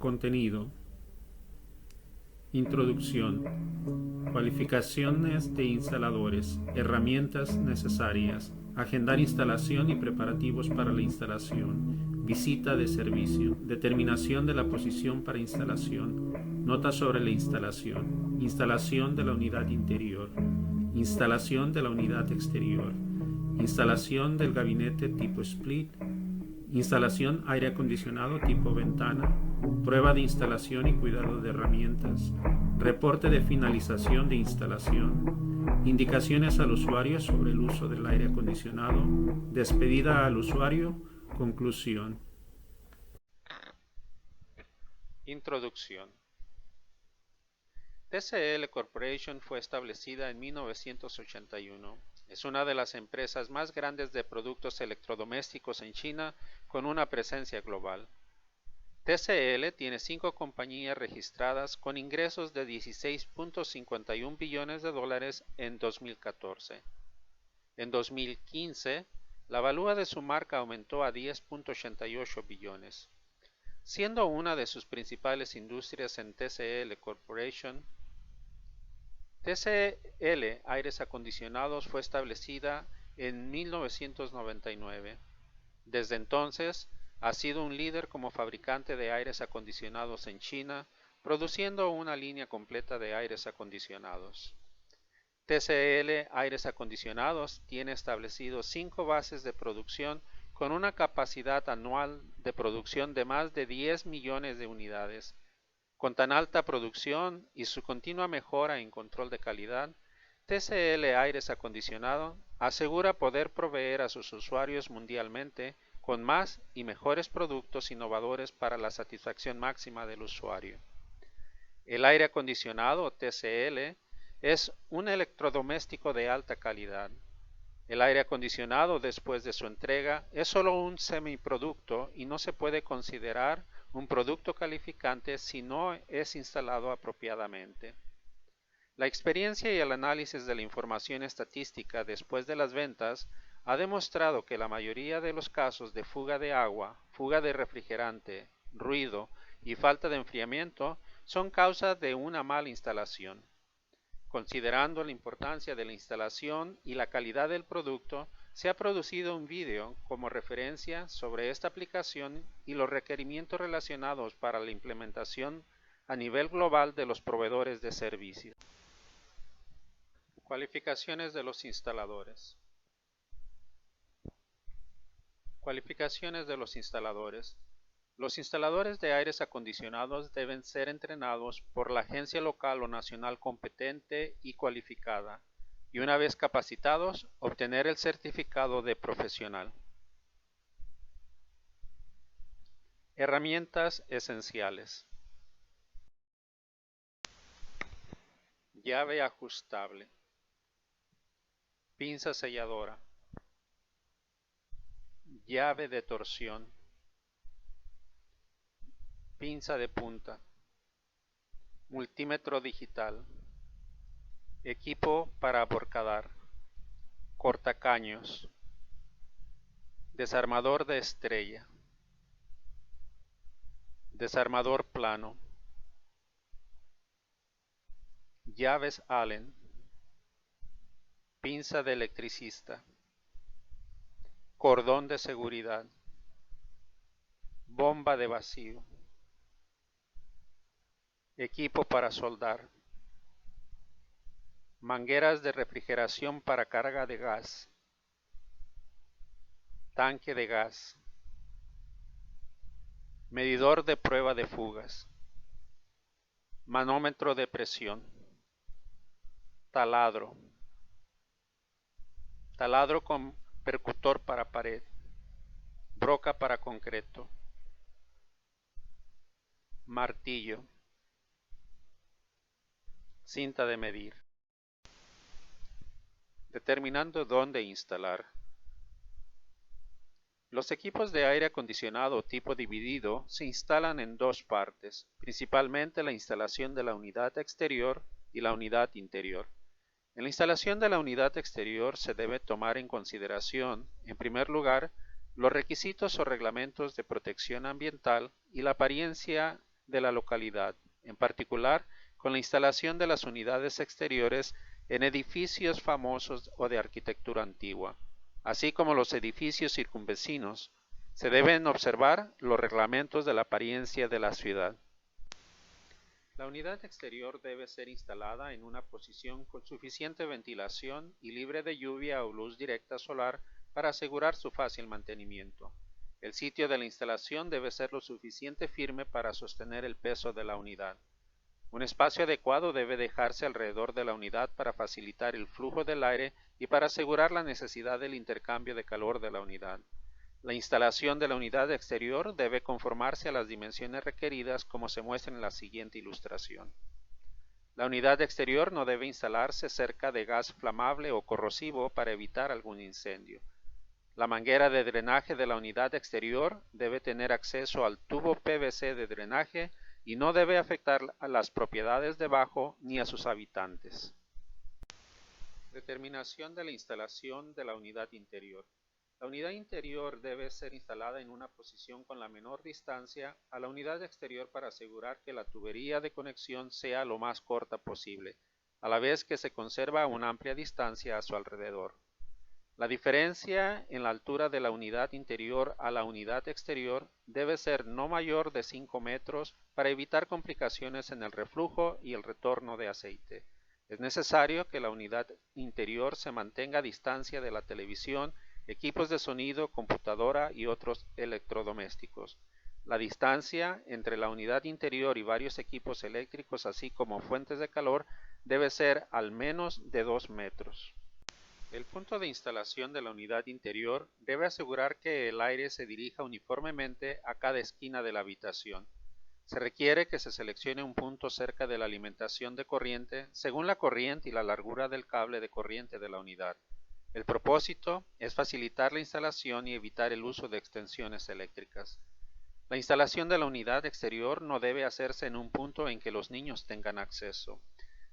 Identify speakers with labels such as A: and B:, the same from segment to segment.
A: Contenido. Introducción. Cualificaciones de instaladores. Herramientas necesarias. Agendar instalación y preparativos para la instalación. Visita de servicio. Determinación de la posición para instalación. Nota sobre la instalación. Instalación de la unidad interior. Instalación de la unidad exterior. Instalación del gabinete tipo split. Instalación aire acondicionado tipo ventana, prueba de instalación y cuidado de herramientas, reporte de finalización de instalación, indicaciones al usuario sobre el uso del aire acondicionado, despedida al usuario, conclusión.
B: Introducción. TCL Corporation fue establecida en 1981. Es una de las empresas más grandes de productos electrodomésticos en China con una presencia global. TCL tiene 5 compañías registradas con ingresos de 16.51 billones de dólares en 2014. En 2015, la valúa de su marca aumentó a 10.88 billones. Siendo una de sus principales industrias en TCL Corporation, TCL Aires Acondicionados fue establecida en 1999. Desde entonces, ha sido un líder como fabricante de aires acondicionados en China, produciendo una línea completa de aires acondicionados. TCL Aires Acondicionados tiene establecido 5 bases de producción con una capacidad anual de producción de más de 10 millones de unidades. Con tan alta producción y su continua mejora en control de calidad, TCL Aires Acondicionado asegura poder proveer a sus usuarios mundialmente con más y mejores productos innovadores para la satisfacción máxima del usuario. El aire acondicionado TCL es un electrodoméstico de alta calidad. El aire acondicionado después de su entrega es solo un semiproducto y no se puede considerar un producto calificante si no es instalado apropiadamente. La experiencia y el análisis de la información estadística después de las ventas ha demostrado que la mayoría de los casos de fuga de agua, fuga de refrigerante, ruido y falta de enfriamiento son causa de una mala instalación. Considerando la importancia de la instalación y la calidad del producto, se ha producido un video como referencia sobre esta aplicación y los requerimientos relacionados para la implementación a nivel global de los proveedores de servicios. Cualificaciones de los instaladores. Cualificaciones de los instaladores. Los instaladores de aires acondicionados deben ser entrenados por la agencia local o nacional competente y cualificada, y una vez capacitados, obtener el certificado de profesional. Herramientas esenciales. Llave ajustable. Pinza selladora. Llave de torsión. Pinza de punta. Multímetro digital. Equipo para aborcadar. Cortacaños. Desarmador de estrella. Desarmador plano. Llaves Allen. Pinza de electricista. Cordón de seguridad. Bomba de vacío. Equipo para soldar. Mangueras de refrigeración para carga de gas. Tanque de gas. Medidor de prueba de fugas. Manómetro de presión. Taladro. Taladro con percutor para pared. Broca para concreto. Martillo. Cinta de medir. Determinando dónde instalar. Los equipos de aire acondicionado tipo dividido se instalan en dos partes, principalmente la instalación de la unidad exterior y la unidad interior. En la instalación de la unidad exterior se debe tomar en consideración, en primer lugar, los requisitos o reglamentos de protección ambiental y la apariencia de la localidad, en particular con la instalación de las unidades exteriores en edificios famosos o de arquitectura antigua, así como los edificios circunvecinos. Se deben observar los reglamentos de la apariencia de la ciudad. La unidad exterior debe ser instalada en una posición con suficiente ventilación y libre de lluvia o luz directa solar para asegurar su fácil mantenimiento. El sitio de la instalación debe ser lo suficiente firme para sostener el peso de la unidad. Un espacio adecuado debe dejarse alrededor de la unidad para facilitar el flujo del aire y para asegurar la necesidad del intercambio de calor de la unidad. La instalación de la unidad exterior debe conformarse a las dimensiones requeridas como se muestra en la siguiente ilustración. La unidad exterior no debe instalarse cerca de gas flamable o corrosivo para evitar algún incendio. La manguera de drenaje de la unidad exterior debe tener acceso al tubo PVC de drenaje y no debe afectar a las propiedades debajo ni a sus habitantes. Determinación de la instalación de la unidad interior. La unidad interior debe ser instalada en una posición con la menor distancia a la unidad exterior para asegurar que la tubería de conexión sea lo más corta posible, a la vez que se conserva una amplia distancia a su alrededor. La diferencia en la altura de la unidad interior a la unidad exterior debe ser no mayor de 5 metros para evitar complicaciones en el reflujo y el retorno de aceite. Es necesario que la unidad interior se mantenga a distancia de la televisión, equipos de sonido, computadora y otros electrodomésticos. La distancia entre la unidad interior y varios equipos eléctricos, así como fuentes de calor, debe ser al menos de 2 metros. El punto de instalación de la unidad interior debe asegurar que el aire se dirija uniformemente a cada esquina de la habitación. Se requiere que se seleccione un punto cerca de la alimentación de corriente según la corriente y la largura del cable de corriente de la unidad. El propósito es facilitar la instalación y evitar el uso de extensiones eléctricas. La instalación de la unidad exterior no debe hacerse en un punto en que los niños tengan acceso.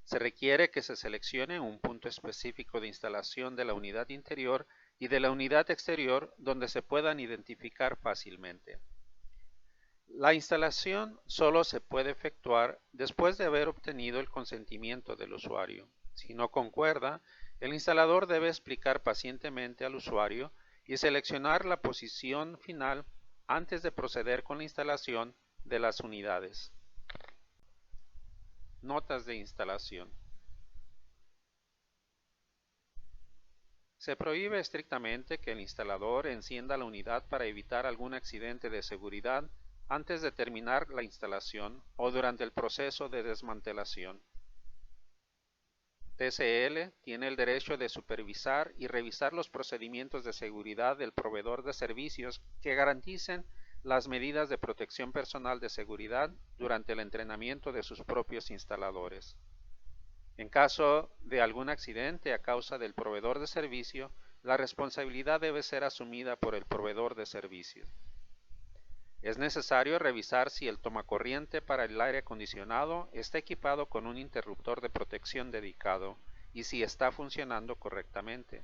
B: Se requiere que se seleccione un punto específico de instalación de la unidad interior y de la unidad exterior donde se puedan identificar fácilmente. La instalación solo se puede efectuar después de haber obtenido el consentimiento del usuario. Si no concuerda, el instalador debe explicar pacientemente al usuario y seleccionar la posición final antes de proceder con la instalación de las unidades. Notas de instalación. Se prohíbe estrictamente que el instalador encienda la unidad para evitar algún accidente de seguridad antes de terminar la instalación o durante el proceso de desmantelación. TCL tiene el derecho de supervisar y revisar los procedimientos de seguridad del proveedor de servicios que garanticen las medidas de protección personal de seguridad durante el entrenamiento de sus propios instaladores. En caso de algún accidente a causa del proveedor de servicio, la responsabilidad debe ser asumida por el proveedor de servicio. Es necesario revisar si el tomacorriente para el aire acondicionado está equipado con un interruptor de protección dedicado y si está funcionando correctamente.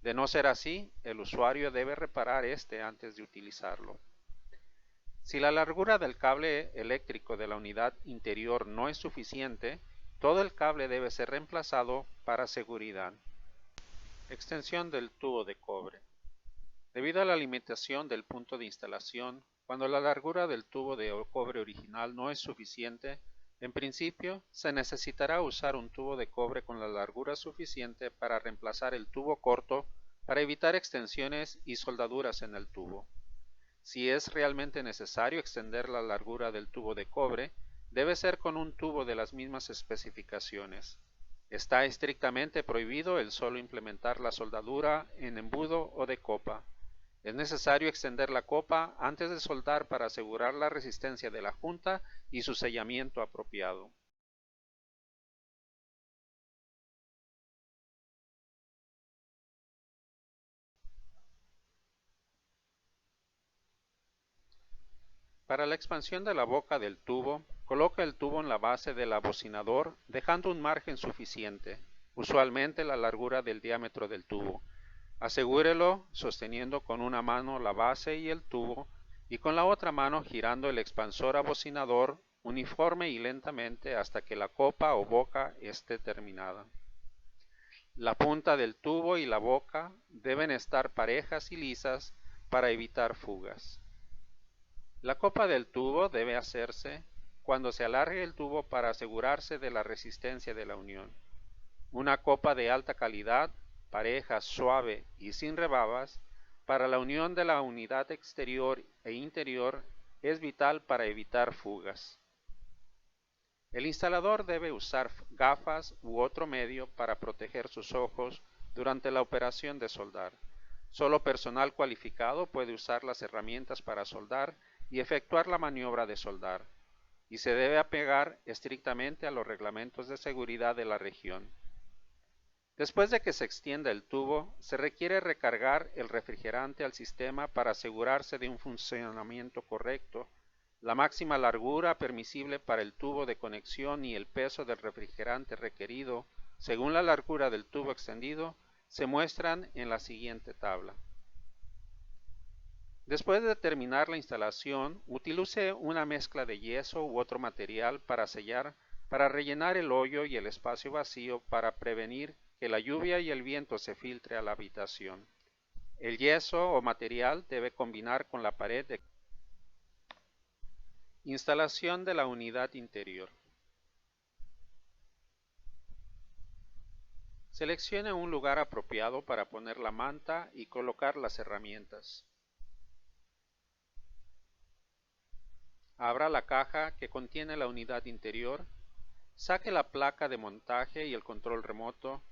B: De no ser así, el usuario debe reparar este antes de utilizarlo. Si la largura del cable eléctrico de la unidad interior no es suficiente, todo el cable debe ser reemplazado para seguridad. Extensión del tubo de cobre. Debido a la limitación del punto de instalación, cuando la largura del tubo de cobre original no es suficiente, en principio se necesitará usar un tubo de cobre con la largura suficiente para reemplazar el tubo corto para evitar extensiones y soldaduras en el tubo. Si es realmente necesario extender la largura del tubo de cobre, debe ser con un tubo de las mismas especificaciones. Está estrictamente prohibido el solo implementar la soldadura en embudo o de copa. Es necesario extender la copa antes de soldar para asegurar la resistencia de la junta y su sellamiento apropiado. Para la expansión de la boca del tubo, coloca el tubo en la base del abocinador dejando un margen suficiente, usualmente la largura del diámetro del tubo. Asegúrelo sosteniendo con una mano la base y el tubo y con la otra mano girando el expansor abocinador uniforme y lentamente hasta que la copa o boca esté terminada. La punta del tubo y la boca deben estar parejas y lisas para evitar fugas. La copa del tubo debe hacerse cuando se alargue el tubo para asegurarse de la resistencia de la unión. Una copa de alta calidad, pareja, suave y sin rebabas, para la unión de la unidad exterior e interior es vital para evitar fugas. El instalador debe usar gafas u otro medio para proteger sus ojos durante la operación de soldar. Solo personal cualificado puede usar las herramientas para soldar y efectuar la maniobra de soldar, y se debe apegar estrictamente a los reglamentos de seguridad de la región. Después de que se extienda el tubo, se requiere recargar el refrigerante al sistema para asegurarse de un funcionamiento correcto. La máxima largura permisible para el tubo de conexión y el peso del refrigerante requerido, según la largura del tubo extendido, se muestran en la siguiente tabla. Después de terminar la instalación, utilice una mezcla de yeso u otro material para sellar, para rellenar el hoyo y el espacio vacío para prevenir que la lluvia y el viento se filtre a la habitación. El yeso o material debe combinar con la pared de instalación de la unidad interior. Seleccione un lugar apropiado para poner la manta y colocar las herramientas. Abra la caja que contiene la unidad interior, saque la placa de montaje y el control remoto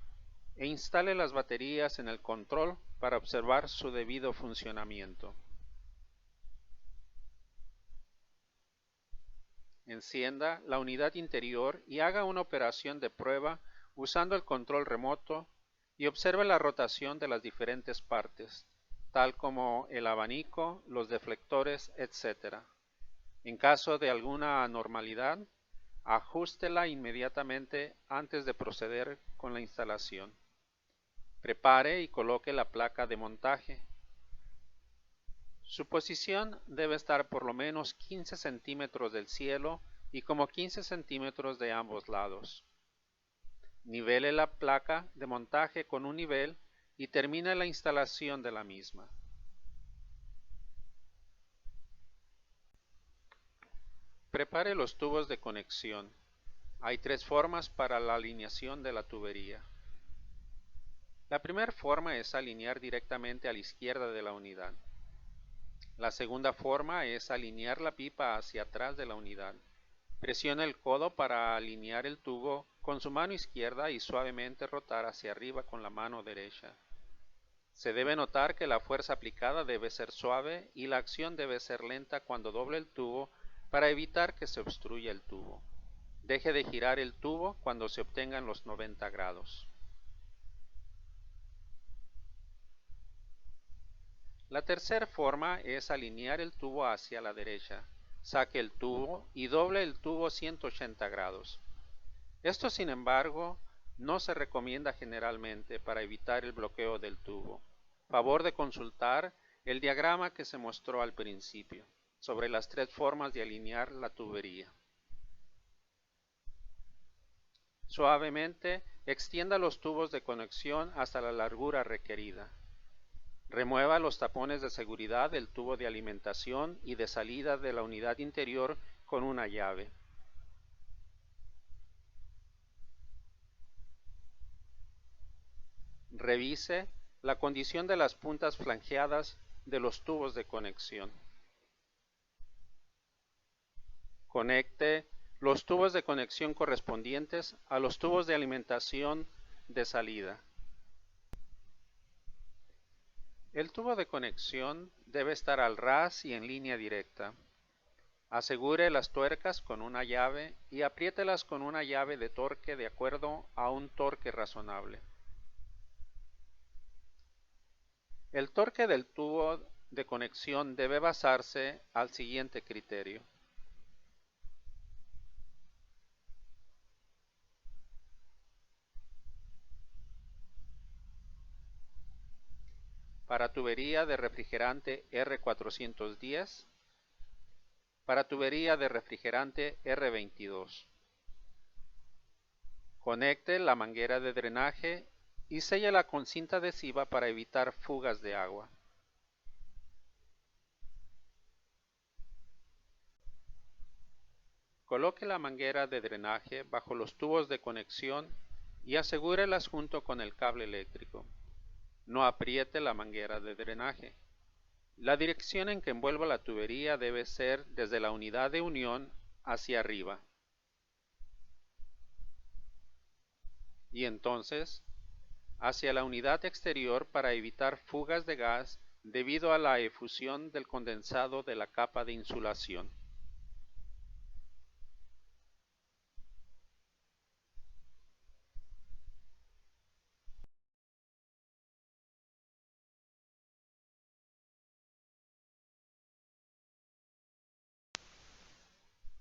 B: e instale las baterías en el control para observar su debido funcionamiento. Encienda la unidad interior y haga una operación de prueba usando el control remoto y observe la rotación de las diferentes partes, tal como el abanico, los deflectores, etc. En caso de alguna anormalidad, ajústela inmediatamente antes de proceder con la instalación. Prepare y coloque la placa de montaje. Su posición debe estar por lo menos 15 centímetros del cielo y como 15 centímetros de ambos lados. Nivele la placa de montaje con un nivel y termine la instalación de la misma. Prepare los tubos de conexión. Hay tres formas para la alineación de la tubería. La primera forma es alinear directamente a la izquierda de la unidad. La segunda forma es alinear la pipa hacia atrás de la unidad. Presione el codo para alinear el tubo con su mano izquierda y suavemente rotar hacia arriba con la mano derecha. Se debe notar que la fuerza aplicada debe ser suave y la acción debe ser lenta cuando doble el tubo para evitar que se obstruya el tubo. Deje de girar el tubo cuando se obtengan los 90 grados. La tercera forma es alinear el tubo hacia la derecha. Saque el tubo y doble el tubo 180 grados. Esto, sin embargo, no se recomienda generalmente para evitar el bloqueo del tubo. Favor de consultar el diagrama que se mostró al principio sobre las tres formas de alinear la tubería. Suavemente extienda los tubos de conexión hasta la largura requerida. Remueva los tapones de seguridad del tubo de alimentación y de salida de la unidad interior con una llave. Revise la condición de las puntas flanqueadas de los tubos de conexión. Conecte los tubos de conexión correspondientes a los tubos de alimentación de salida. El tubo de conexión debe estar al ras y en línea directa. Asegure las tuercas con una llave y apriételas con una llave de torque de acuerdo a un torque razonable. El torque del tubo de conexión debe basarse al siguiente criterio. Para tubería de refrigerante R410, para tubería de refrigerante R22. Conecte la manguera de drenaje y séllala con cinta adhesiva para evitar fugas de agua. Coloque la manguera de drenaje bajo los tubos de conexión y asegúrelas junto con el cable eléctrico. No apriete la manguera de drenaje. La dirección en que envuelva la tubería debe ser desde la unidad de unión hacia arriba. Y entonces hacia la unidad exterior para evitar fugas de gas debido a la efusión del condensado de la capa de insulación.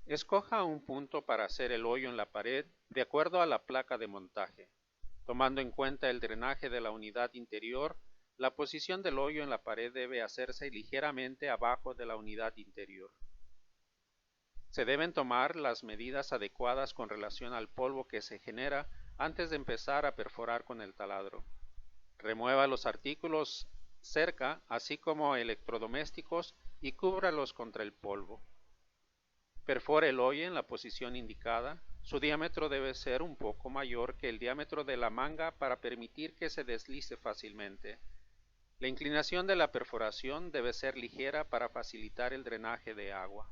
B: Escoja un punto para hacer el hoyo en la pared de acuerdo a la placa de montaje. Tomando en cuenta el drenaje de la unidad interior, la posición del hoyo en la pared debe hacerse ligeramente abajo de la unidad interior. Se deben tomar las medidas adecuadas con relación al polvo que se genera antes de empezar a perforar con el taladro. Remueva los artículos cerca, así como electrodomésticos, y cúbralos contra el polvo. Perfore el hoyo en la posición indicada. Su diámetro debe ser un poco mayor que el diámetro de la manga para permitir que se deslice fácilmente. La inclinación de la perforación debe ser ligera para facilitar el drenaje de agua.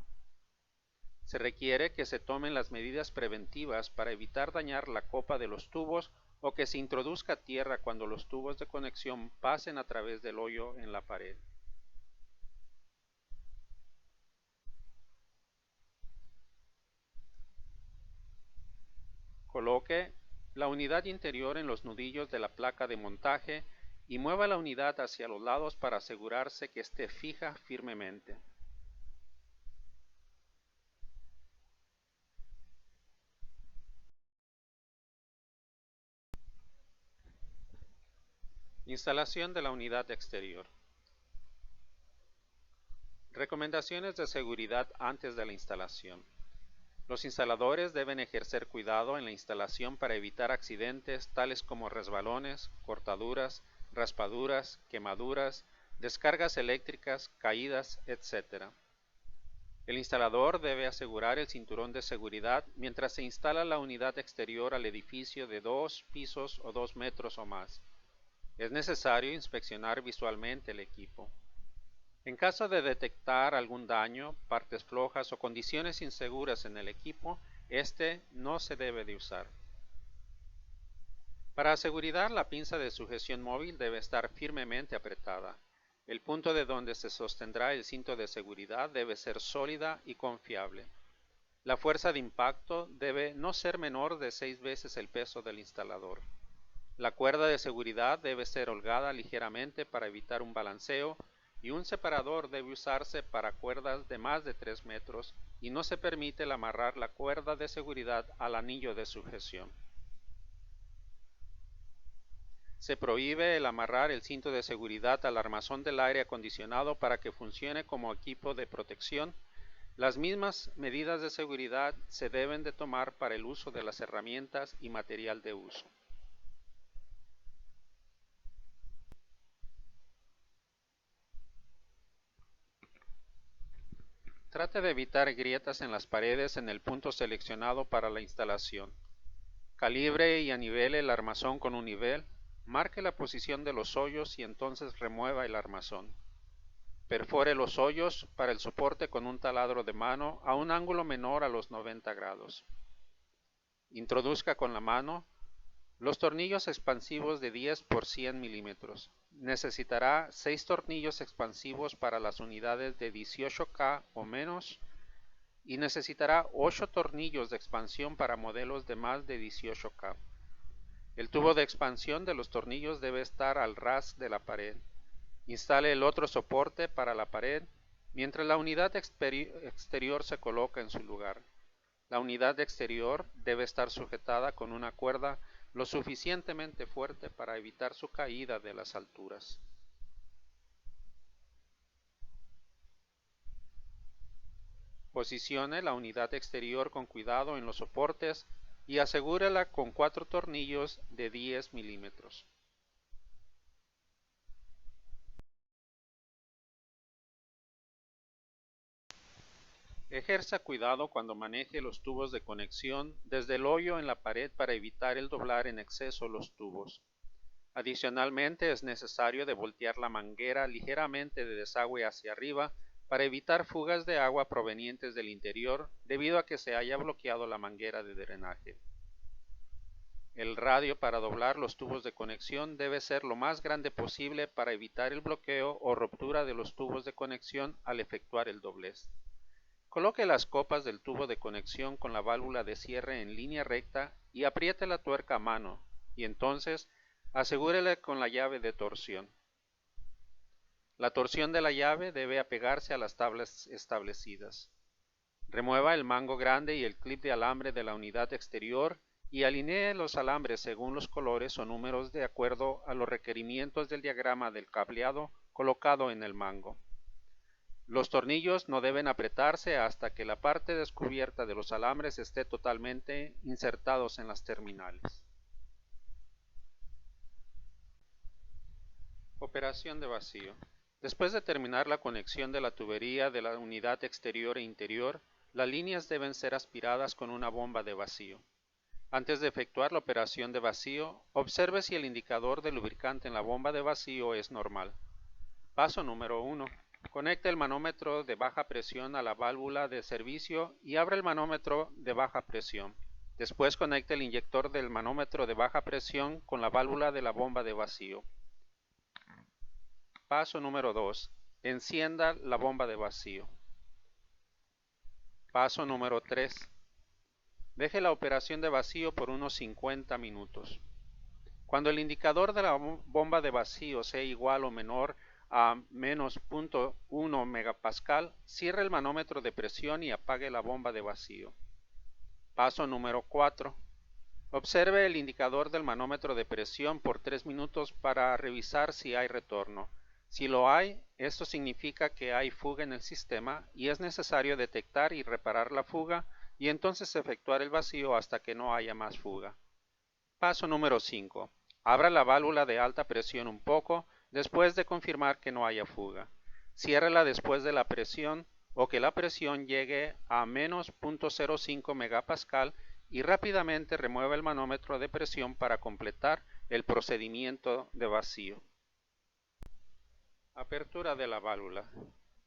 B: Se requiere que se tomen las medidas preventivas para evitar dañar la copa de los tubos o que se introduzca tierra cuando los tubos de conexión pasen a través del hoyo en la pared. Coloque la unidad interior en los nudillos de la placa de montaje y mueva la unidad hacia los lados para asegurarse que esté fija firmemente. Instalación de la unidad exterior. Recomendaciones de seguridad antes de la instalación. Los instaladores deben ejercer cuidado en la instalación para evitar accidentes tales como resbalones, cortaduras, raspaduras, quemaduras, descargas eléctricas, caídas, etc. El instalador debe asegurar el cinturón de seguridad mientras se instala la unidad exterior al edificio de 2 pisos o 2 metros o más. Es necesario inspeccionar visualmente el equipo. En caso de detectar algún daño, partes flojas o condiciones inseguras en el equipo, este no se debe de usar. Para seguridad, la pinza de sujeción móvil debe estar firmemente apretada. El punto de donde se sostendrá el cinto de seguridad debe ser sólida y confiable. La fuerza de impacto debe no ser menor de 6 veces el peso del instalador. La cuerda de seguridad debe ser holgada ligeramente para evitar un balanceo y un separador debe usarse para cuerdas de más de 3 metros y no se permite el amarrar la cuerda de seguridad al anillo de sujeción. Se prohíbe el amarrar el cinto de seguridad al armazón del aire acondicionado para que funcione como equipo de protección. Las mismas medidas de seguridad se deben de tomar para el uso de las herramientas y material de uso. Trate de evitar grietas en las paredes en el punto seleccionado para la instalación. Calibre y anivele el armazón con un nivel. Marque la posición de los hoyos y entonces remueva el armazón. Perfore los hoyos para el soporte con un taladro de mano a un ángulo menor a los 90 grados. Introduzca con la mano los tornillos expansivos de 10 por 100 milímetros. Necesitará 6 tornillos expansivos para las unidades de 18K o menos y necesitará 8 tornillos de expansión para modelos de más de 18K. El tubo de expansión de los tornillos debe estar al ras de la pared. Instale el otro soporte para la pared mientras la unidad exterior se coloca en su lugar. La unidad exterior debe estar sujetada con una cuerda lo suficientemente fuerte para evitar su caída de las alturas. Posicione la unidad exterior con cuidado en los soportes y asegúrela con 4 tornillos de 10 milímetros. Ejerza cuidado cuando maneje los tubos de conexión desde el hoyo en la pared para evitar el doblar en exceso los tubos. Adicionalmente, es necesario de voltear la manguera ligeramente de desagüe hacia arriba para evitar fugas de agua provenientes del interior debido a que se haya bloqueado la manguera de drenaje. El radio para doblar los tubos de conexión debe ser lo más grande posible para evitar el bloqueo o ruptura de los tubos de conexión al efectuar el doblez. Coloque las copas del tubo de conexión con la válvula de cierre en línea recta y apriete la tuerca a mano, y entonces asegúrele con la llave de torsión. La torsión de la llave debe apegarse a las tablas establecidas. Remueva el mango grande y el clip de alambre de la unidad exterior y alinee los alambres según los colores o números de acuerdo a los requerimientos del diagrama del cableado colocado en el mango. Los tornillos no deben apretarse hasta que la parte descubierta de los alambres esté totalmente insertados en las terminales. Operación de vacío. Después de terminar la conexión de la tubería de la unidad exterior e interior, las líneas deben ser aspiradas con una bomba de vacío. Antes de efectuar la operación de vacío, observe si el indicador de lubricante en la bomba de vacío es normal. Paso número 1. Conecte el manómetro de baja presión a la válvula de servicio y abra el manómetro de baja presión. Después conecte el inyector del manómetro de baja presión con la válvula de la bomba de vacío. Paso número 2. Encienda la bomba de vacío. Paso número 3. Deje la operación de vacío por unos 50 minutos. Cuando el indicador de la bomba de vacío sea igual o menor a menos 0.1 megapascal, cierre el manómetro de presión y apague la bomba de vacío. Paso número 4. Observe el indicador del manómetro de presión por 3 minutos para revisar si hay retorno. Si lo hay, esto significa que hay fuga en el sistema y es necesario detectar y reparar la fuga y entonces efectuar el vacío hasta que no haya más fuga. Paso número 5. Abra la válvula de alta presión un poco después de confirmar que no haya fuga. Ciérrela después de la presión o que la presión llegue a menos 0.05 megapascal y rápidamente remueva el manómetro de presión para completar el procedimiento de vacío. Apertura de la válvula.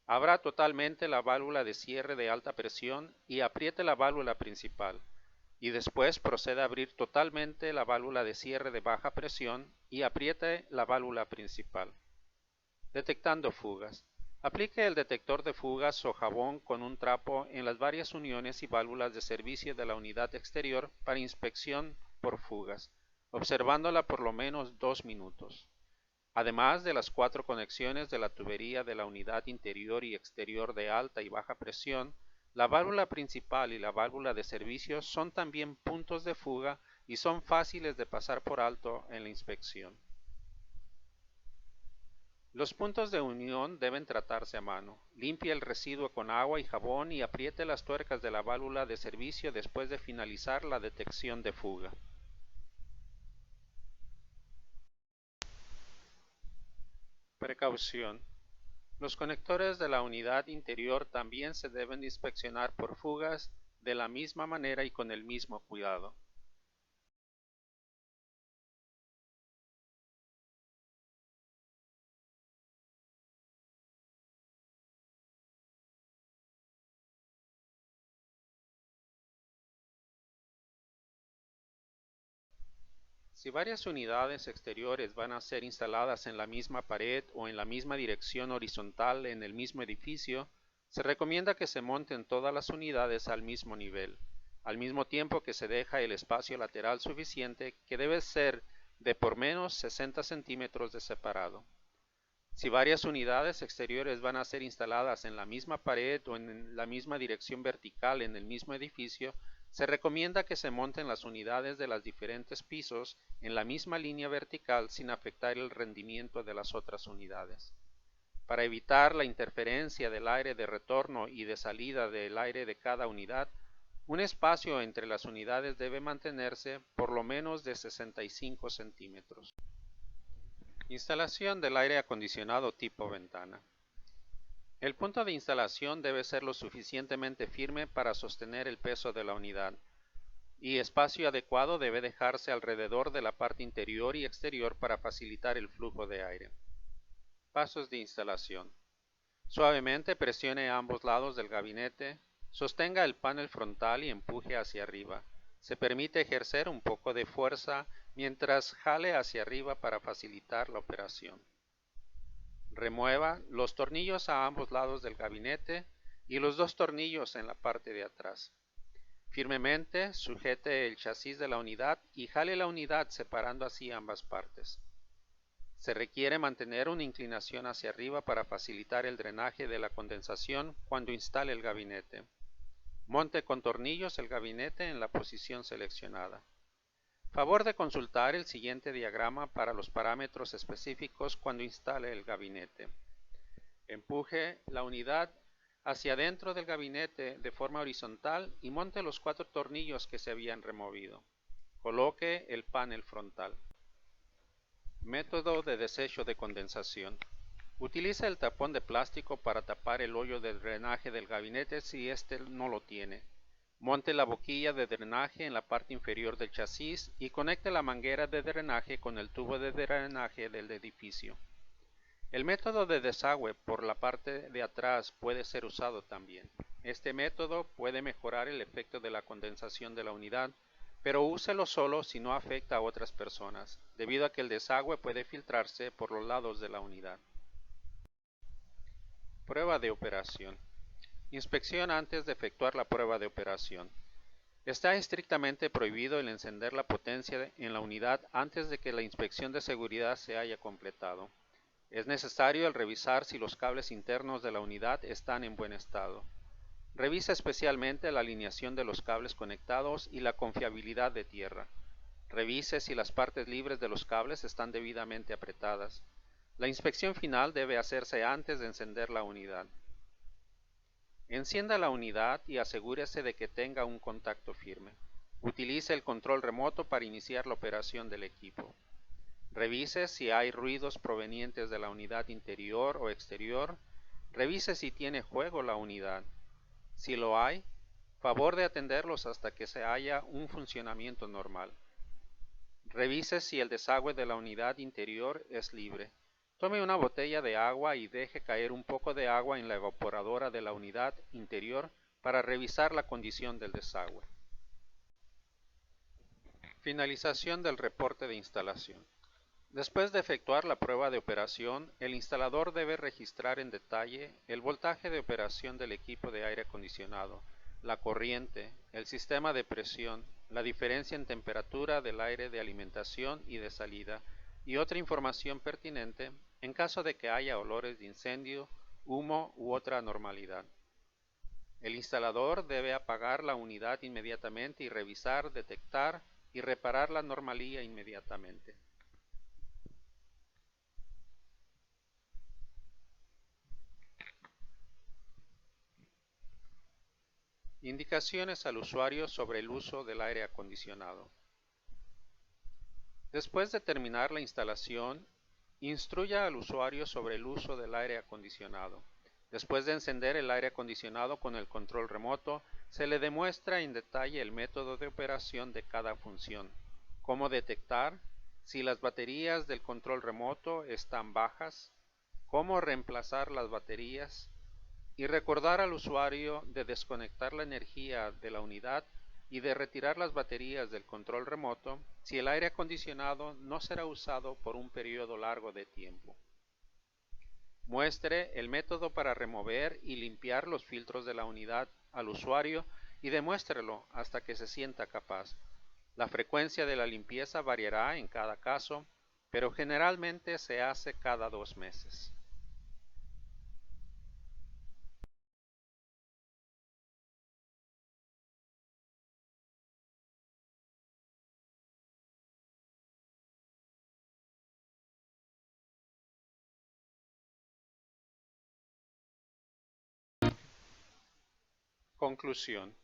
B: Abra totalmente la válvula de cierre de alta presión y apriete la válvula principal. Y después proceda a abrir totalmente la válvula de cierre de baja presión y apriete la válvula principal. Detectando fugas. Aplique el detector de fugas o jabón con un trapo en las varias uniones y válvulas de servicio de la unidad exterior para inspección por fugas, observándola por lo menos 2 minutos. Además de las 4 conexiones de la tubería de la unidad interior y exterior de alta y baja presión, la válvula principal y la válvula de servicio son también puntos de fuga y son fáciles de pasar por alto en la inspección. Los puntos de unión deben tratarse a mano. Limpie el residuo con agua y jabón y apriete las tuercas de la válvula de servicio después de finalizar la detección de fuga. Precaución. Los conectores de la unidad interior también se deben inspeccionar por fugas de la misma manera y con el mismo cuidado. Si varias unidades exteriores van a ser instaladas en la misma pared o en la misma dirección horizontal en el mismo edificio, se recomienda que se monten todas las unidades al mismo nivel, al mismo tiempo que se deja el espacio lateral suficiente, que debe ser de por menos 60 centímetros de separado. Si varias unidades exteriores van a ser instaladas en la misma pared o en la misma dirección vertical en el mismo edificio, se recomienda que se monten las unidades de los diferentes pisos en la misma línea vertical sin afectar el rendimiento de las otras unidades. Para evitar la interferencia del aire de retorno y de salida del aire de cada unidad, un espacio entre las unidades debe mantenerse por lo menos de 65 centímetros. Instalación del aire acondicionado tipo ventana. El punto de instalación debe ser lo suficientemente firme para sostener el peso de la unidad, y espacio adecuado debe dejarse alrededor de la parte interior y exterior para facilitar el flujo de aire. Pasos de instalación. Suavemente presione a ambos lados del gabinete, sostenga el panel frontal y empuje hacia arriba. Se permite ejercer un poco de fuerza mientras jale hacia arriba para facilitar la operación. Remueva los tornillos a ambos lados del gabinete y los dos tornillos en la parte de atrás. Firmemente sujete el chasis de la unidad y jale la unidad separando así ambas partes. Se requiere mantener una inclinación hacia arriba para facilitar el drenaje de la condensación cuando instale el gabinete. Monte con tornillos el gabinete en la posición seleccionada. Favor de consultar el siguiente diagrama para los parámetros específicos cuando instale el gabinete. Empuje la unidad hacia adentro del gabinete de forma horizontal y monte los 4 tornillos que se habían removido. Coloque el panel frontal. Método de desecho de condensación. Utiliza el tapón de plástico para tapar el hoyo de drenaje del gabinete si éste no lo tiene. Monte la boquilla de drenaje en la parte inferior del chasis y conecte la manguera de drenaje con el tubo de drenaje del edificio. El método de desagüe por la parte de atrás puede ser usado también. Este método puede mejorar el efecto de la condensación de la unidad, pero úselo solo si no afecta a otras personas, debido a que el desagüe puede filtrarse por los lados de la unidad. Prueba de operación. Inspección antes de efectuar la prueba de operación. Está estrictamente prohibido el encender la potencia en la unidad antes de que la inspección de seguridad se haya completado. Es necesario el revisar si los cables internos de la unidad están en buen estado. Revisa especialmente la alineación de los cables conectados y la confiabilidad de tierra. Revise si las partes libres de los cables están debidamente apretadas. La inspección final debe hacerse antes de encender la unidad. Encienda la unidad y asegúrese de que tenga un contacto firme. Utilice el control remoto para iniciar la operación del equipo. Revise si hay ruidos provenientes de la unidad interior o exterior. Revise si tiene juego la unidad. Si lo hay, favor de atenderlos hasta que se haya un funcionamiento normal. Revise si el desagüe de la unidad interior es libre. Tome una botella de agua y deje caer un poco de agua en la evaporadora de la unidad interior para revisar la condición del desagüe. Finalización del reporte de instalación. Después de efectuar la prueba de operación, el instalador debe registrar en detalle el voltaje de operación del equipo de aire acondicionado, la corriente, el sistema de presión, la diferencia en temperatura del aire de alimentación y de salida, y otra información pertinente en caso de que haya olores de incendio, humo u otra anormalidad. El instalador debe apagar la unidad inmediatamente y revisar, detectar y reparar la anomalía inmediatamente. Indicaciones al usuario sobre el uso del aire acondicionado. Después de terminar la instalación, instruya al usuario sobre el uso del aire acondicionado. Después de encender el aire acondicionado con el control remoto, se le demuestra en detalle el método de operación de cada función, cómo detectar si las baterías del control remoto están bajas, cómo reemplazar las baterías, y recordar al usuario de desconectar la energía de la unidad y de retirar las baterías del control remoto si el aire acondicionado no será usado por un periodo largo de tiempo. Muestre el método para remover y limpiar los filtros de la unidad al usuario y demuéstrelo hasta que se sienta capaz. La frecuencia de la limpieza variará en cada caso, pero generalmente se hace cada 2 meses. Conclusión.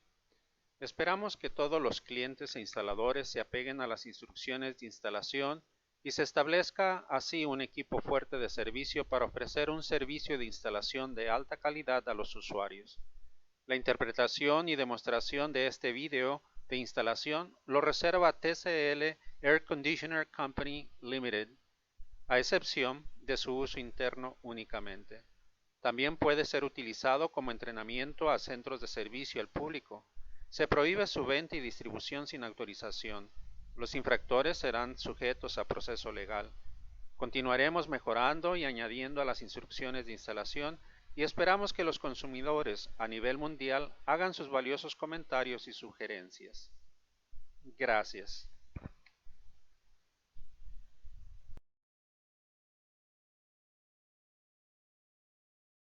B: Esperamos que todos los clientes e instaladores se apeguen a las instrucciones de instalación y se establezca así un equipo fuerte de servicio para ofrecer un servicio de instalación de alta calidad a los usuarios. La interpretación y demostración de este video de instalación lo reserva TCL Air Conditioner Company Limited, a excepción de su uso interno únicamente. También puede ser utilizado como entrenamiento a centros de servicio al público. Se prohíbe su venta y distribución sin autorización. Los infractores serán sujetos a proceso legal. Continuaremos mejorando y añadiendo a las instrucciones de instalación y esperamos que los consumidores a nivel mundial hagan sus valiosos comentarios y sugerencias. Gracias.